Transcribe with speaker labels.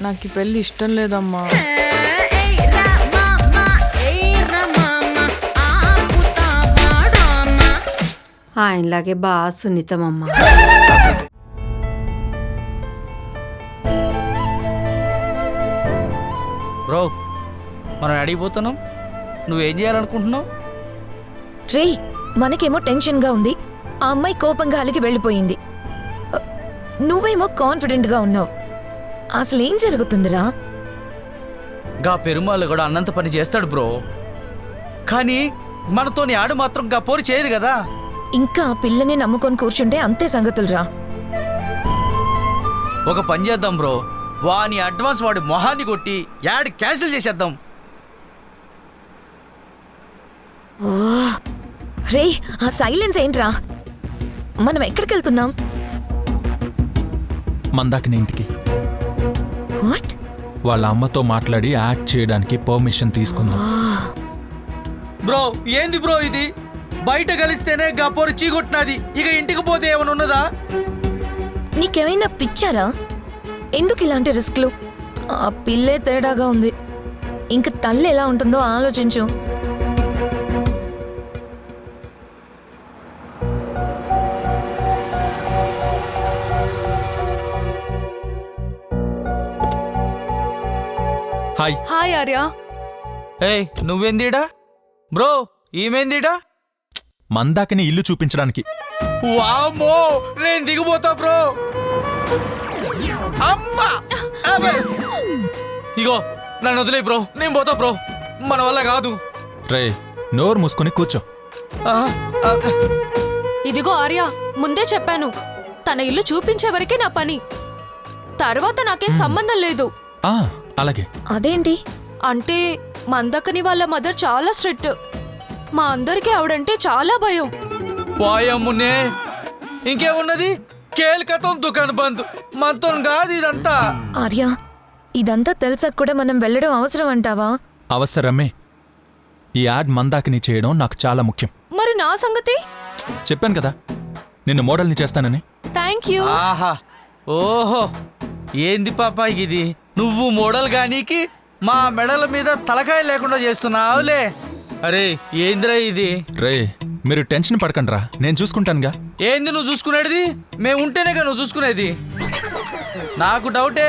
Speaker 1: నాకు ఈ పెళ్ళి ఇష్టం లేదమ్మా.
Speaker 2: ఆయనలాగే బాగా సున్నితమమ్మా.
Speaker 3: బ్రో మనం అడిగిపోతున్నాం, నువ్వేం చేయాలనుకుంటున్నావు?
Speaker 4: రే, మనకేమో టెన్షన్గా ఉంది, ఆ అమ్మాయి కోపంగా అలిగి వెళ్ళిపోయింది. నువ్వేమో కాన్ఫిడెంట్గా ఉన్నావు. అసలు ఏం జరుగుతుందిరా?
Speaker 3: గా పెరుమాళ్ళు కూడా అన్నంత పని చేస్తాడు బ్రో, కానీ మనతోని ఆడు మాత్రం గా పోరు చేయదు కదా.
Speaker 4: ఇంకా ఆ పిల్లని నమ్ముకొని కూర్చుంటే అంతే సంగతులురా.
Speaker 3: ఒక పని చేద్దాం బ్రో, వాని అడ్వాన్స్ వాడి మొహాన్ని కొట్టి యాడ్ క్యాన్సిల్ చేసేద్దాం.
Speaker 4: రే, ఆ సైలెన్స్ ఏంట్రా? మనం ఎక్కడికి వెళ్తున్నాం?
Speaker 5: మందాకిని ఇంటికి.
Speaker 4: వాట్?
Speaker 5: వాళ్ళ అమ్మతో మాట్లాడి యాక్ట్ చేయడానికి పర్మిషన్ తీసుకుందాం.
Speaker 3: బ్రో ఏంది బ్రో ఇది? బయట కలిస్తేనే గా పోరు చీకొట్టినది, ఇక ఇంటికి పోతే ఏమైనా ఉన్నదా?
Speaker 4: నీకేమైనా పిచ్చారా? ఎందుకు ఇలాంటి రిస్క్లు? ఆ పిల్లే తేడాగా ఉంది. ఇంక తల్లి ఎలా ఉంటుందో ఆలోచించు.
Speaker 5: హాయ్.
Speaker 6: హాయ్ ఆర్య.
Speaker 3: ఏయ్ నువ్వేందిడా? బ్రో ఈమెందిడా?
Speaker 5: మందాకిని ఇల్లు చూపించడానికి.
Speaker 3: వామ్మో, నేను దిగిపోతా బ్రో. అమ్మా అబ్బే. ఇగో నన్ను వదిలే బ్రో, నేను పోతా బ్రో, మన వల్ల కాదు.
Speaker 5: రే, నోరు మూసుకొని కూర్చో.
Speaker 6: ఇదిగో ఆర్య, ముందే చెప్పాను, తన ఇల్లు చూపించే వరకే నా పని, తర్వాత నాకేం సంబంధం లేదు.
Speaker 5: ఆ, అలాగే.
Speaker 4: అదేంటి?
Speaker 6: అంటే మందకని వాళ్ళ మదర్ చాలా స్ట్రిక్ట్, మా అందరికీ ఆవిడంటే చాలా భయం.
Speaker 3: వాయమ్మునే, ఇంకేమున్నది? కేల్కతం దుకాణం బంద్, మనతో కాదు ఇదంతా.
Speaker 4: ఆర్య, ఇదంతా తెలుసా కూడా మనం వెళ్ళడం అవసరం అంటావా?
Speaker 5: అవసరమే. ఈ యాడ్ మందాకిని చేయడం నాకు చాలా ముఖ్యం.
Speaker 6: మరి నా సంగతి?
Speaker 5: చెప్పాను కదా నిన్ను మోడల్ని చేస్తానని.
Speaker 6: Thank you.
Speaker 3: ఆహా, ఓహో, ఏంది పాప ఇది? నువ్వు మోడల్ గానీకి మా మెడల మీద తలకాయ లేకుండా చేస్తున్నావులే. అరే ఏందిరా ఇది?
Speaker 5: రే, మీరు టెన్షన్ పడకండిరా, నేను చూసుకుంటానుగా.
Speaker 3: ఏంది నువ్వు చూసుకునేది? మేము ఉంటేనేగా నువ్వు చూసుకునేది. నాకు డౌటే,